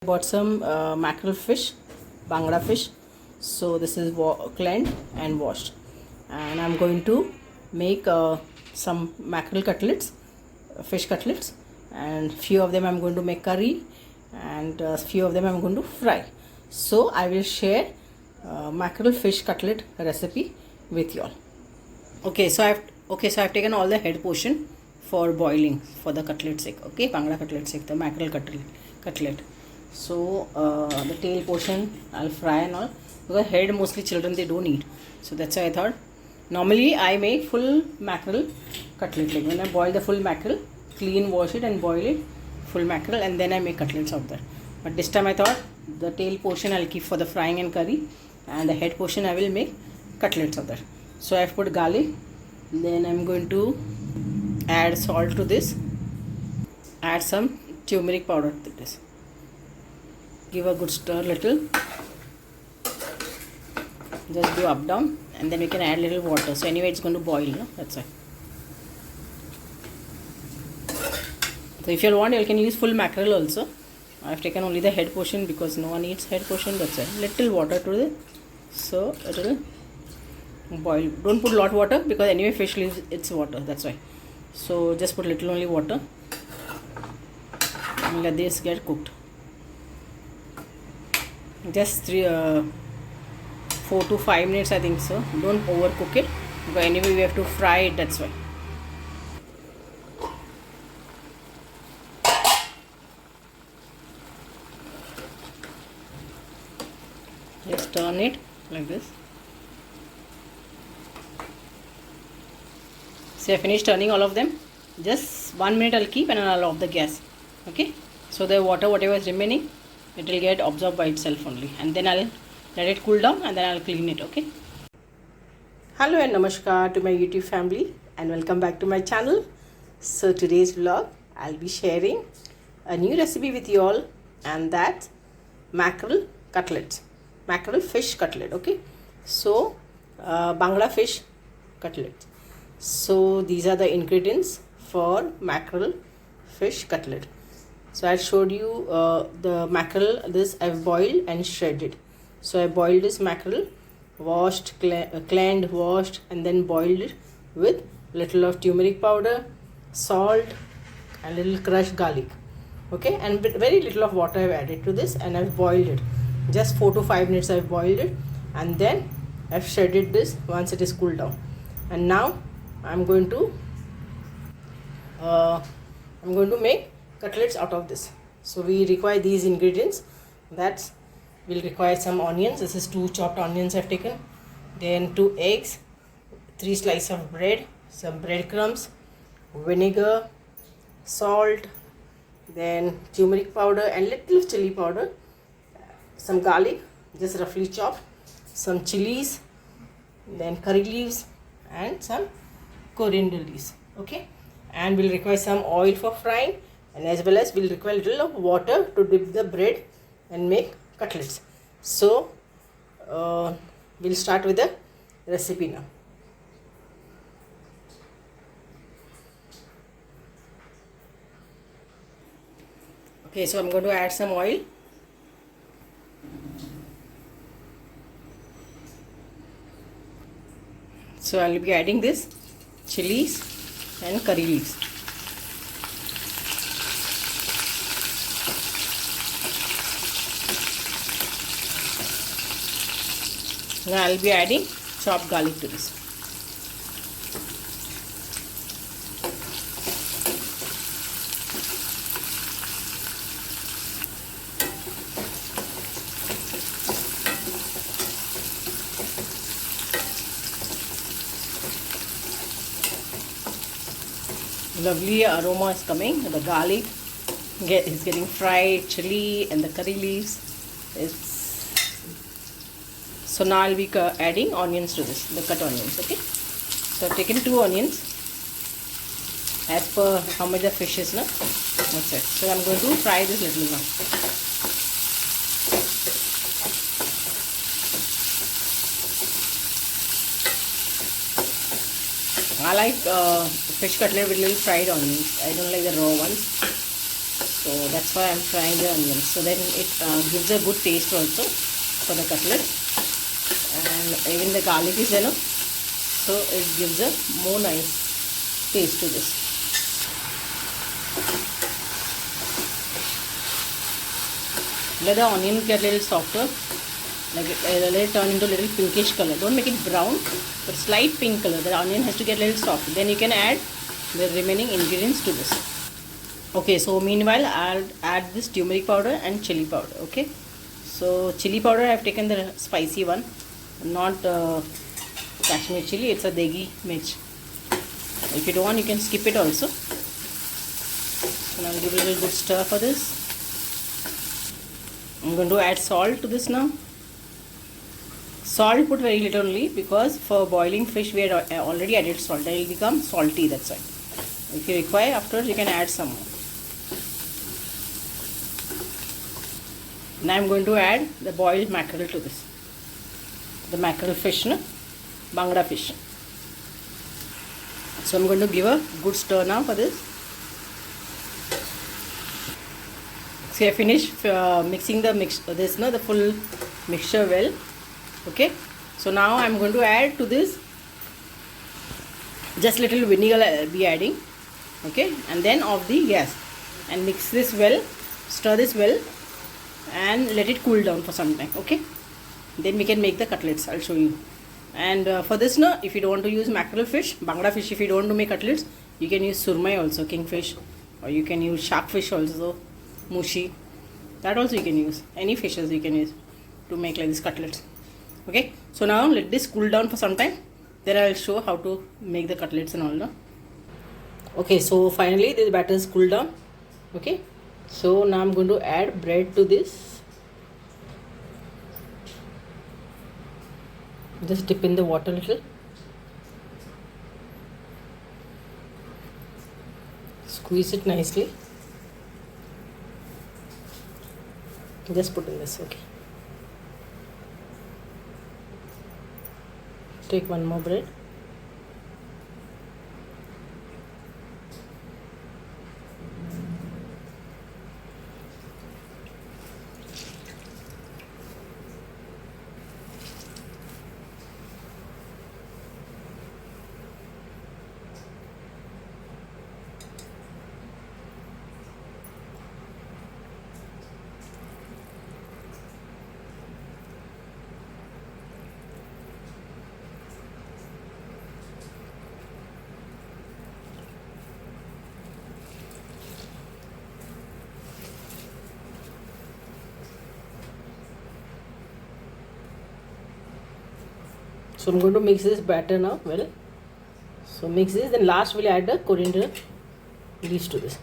Bought some mackerel fish, Bangda fish. So this is cleaned and washed, and I'm going to make some mackerel cutlets, fish cutlets, and few of them I'm going to make curry, and few of them I'm going to fry. So I will share mackerel fish cutlet recipe with you all. I've taken all the head portion for boiling for the cutlet sake. Okay, Bangda cutlet sake, the mackerel cutlet. So the tail portion I'll fry and all, because head mostly children they don't eat. So that's why I thought. Normally I make full mackerel cutlet. Like when I boil the full mackerel, clean, wash it and boil it, full mackerel, and then I make cutlets of that. But this time I thought the tail portion I'll keep for the frying and curry, and the head portion I will make cutlets of that. So I've put garlic. Then I'm going to add salt to this. Add some turmeric powder to this. Give a good stir little. Just do up down, and then we can add little water. So anyway it's going to boil, no? That's why. So if you want, you can use full mackerel also. I've taken only the head portion because no one eats head portion. That's why. Little water to it. So it will boil. Don't put lot water because anyway fish leaves its water. That's why. So just put little only water and let this get cooked. Just 4 to 5 minutes, I think so. Don't overcook it because anyway we have to fry it. That's why. Just turn it like this. So I finished turning all of them. Just 1 minute I'll keep and I'll off the gas. Okay. So the water whatever is remaining, it will get absorbed by itself only, and then I'll let it cool down and then I'll clean it. Okay. Hello and namaskar to my YouTube family, and welcome back to my channel. So today's vlog I'll be sharing a new recipe with you all, and that's mackerel cutlets, mackerel fish cutlet. Okay. So Bangda fish cutlet. So these are the ingredients for mackerel fish cutlet. So I showed you the mackerel. This I've boiled and shredded. So I boiled this mackerel, washed, cleaned, washed, and then boiled it with little of turmeric powder, salt, and little crushed garlic. Okay, and very little of water I've added to this, and I've boiled it. Just 4 to 5 minutes I've boiled it, and then I've shredded this once it is cooled down. And now I'm going to make cutlets out of this. So we require these ingredients. That we'll require some onions. This is 2 chopped onions I've taken. Then 2 eggs, 3 slices of bread, some breadcrumbs, vinegar, salt, then turmeric powder and little of chili powder, some garlic just roughly chopped, some chilies, then curry leaves and some coriander leaves. Okay, and we'll require some oil for frying, and as well as we'll require a little of water to dip the bread and make cutlets. So we'll start with the recipe now. Okay, so I'm going to add some oil. So I'll be adding this chilies and curry leaves. Now I'll be adding chopped garlic to this. Lovely aroma is coming. The garlic is getting fried, chili and the curry leaves. So now I'll be adding onions to this, the cut onions. Okay. So I've taken 2 onions as per how much the fish is now. That's it. So I'm going to fry this little now. I like fish cutlet with little fried onions. I don't like the raw ones. So That's why I'm frying the onions. So then it gives a good taste also for the cutlet. And even the garlic is enough. So it gives a more nice taste to this. Let the onion get a little softer. Like let it turn into a little pinkish color. Don't make it brown, but slight pink color. The onion has to get a little soft. Then you can add the remaining ingredients to this. Okay, so meanwhile I'll add this turmeric powder and chili powder. Okay, so chili powder I have taken the spicy one, not Kashmir chili. It's a degi mirch. If you don't want, you can skip it also. So now I'll give it a little good stir for this. I'm going to add salt to this now. Salt put very little only, because for boiling fish we had already added salt. It will become salty, that's why. If you require, afterwards you can add some more. Now I am going to add the boiled mackerel to this. The mackerel fish, no? Bangda fish. So I am going to give a good stir now for this. See, I finished mixing the the full mixture well. Okay, so now I am going to add to this just little vinegar I will be adding. Okay, and then off the gas and mix this well, stir this well, and let it cool down for some time. Okay, then we can make the cutlets. I'll show you. And for this, no, if you don't want to use mackerel fish, Bangda fish, if you don't want to make cutlets, you can use surmai also, kingfish, or you can use shark fish also, mushi. That also you can use. Any fishes you can use to make like this cutlets. Okay, so now let this cool down for some time. Then I will show how to make the cutlets and all. No? Okay, so finally this batter is cooled down. Okay, so now I'm going to add bread to this. Just dip in the water a little. Squeeze it nicely. Just put in this. Okay. Take one more bread. So I'm going to mix this batter now well. So mix this, then last we'll add the coriander leaves to this.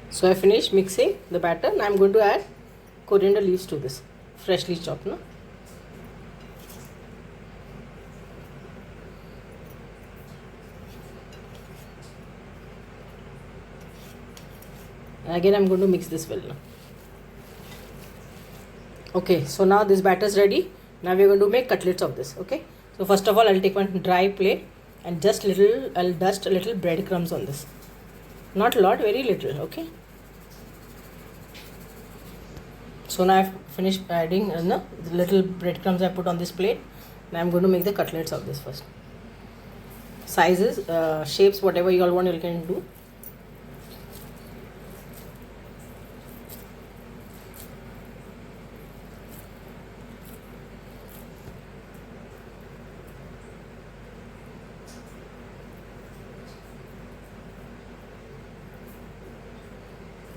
So I finished mixing the batter. Now I'm going to add coriander leaves to this, freshly chopped. No? And again I'm going to mix this well now. Okay, so now this batter is ready. Now we are going to make cutlets of this. Okay, so first of all I'll take one dry plate and just I'll dust a little breadcrumbs on this. Not a lot, very little. Okay. So now I've finished adding the little breadcrumbs I put on this plate. Now I'm going to make the cutlets of this first. Sizes, shapes, whatever you all want, you can do.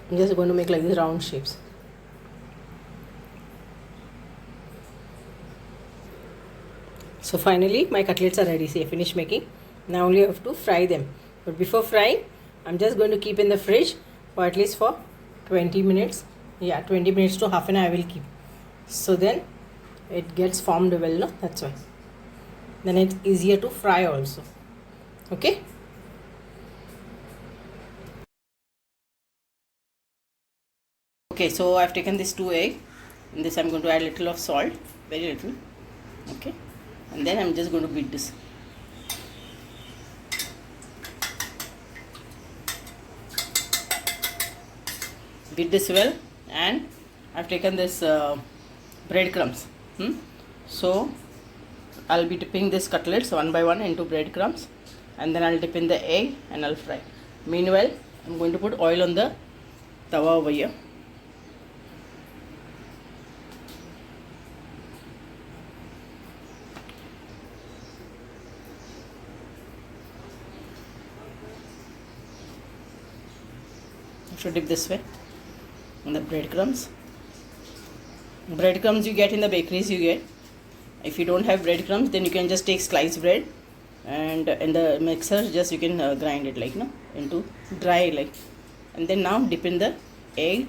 I'm just going to make like these round shapes. So finally my cutlets are ready. See, I finished making. Now only I have to fry them. But before frying, I'm just going to keep in the fridge for at least for 20 minutes. Yeah, 20 minutes to half an hour I will keep. So then it gets formed well, no? That's why. Then it's easier to fry also. Okay. Okay, so I've taken this 2 eggs. In this I'm going to add a little of salt, very little. Okay, and then I'm just going to beat this. beat this well, and I've taken this breadcrumbs. So I'll be dipping these cutlets one by one into breadcrumbs, and then I'll dip in the egg and I'll fry. Meanwhile, I'm going to put oil on the tawa over here. You should dip this way in the breadcrumbs. Breadcrumbs you get in the bakeries, you get. If you don't have breadcrumbs, then you can just take sliced bread, and in the mixer just you can grind it like into dry like, and then now dip in the egg.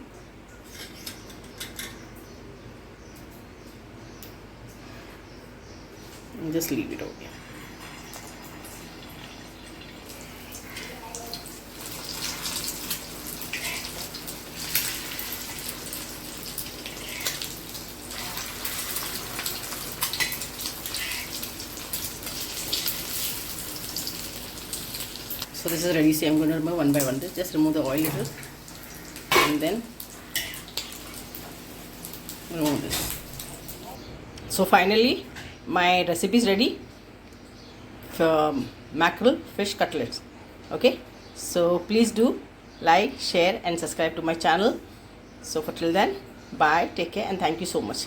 And just leave it over here. So this is ready. See, I'm going to remove one by one. Just remove the oil little, and then remove this. So finally, my recipe is ready for mackerel fish cutlets. Okay, so please do like, share, and subscribe to my channel. So for till then, bye, take care, and thank you so much.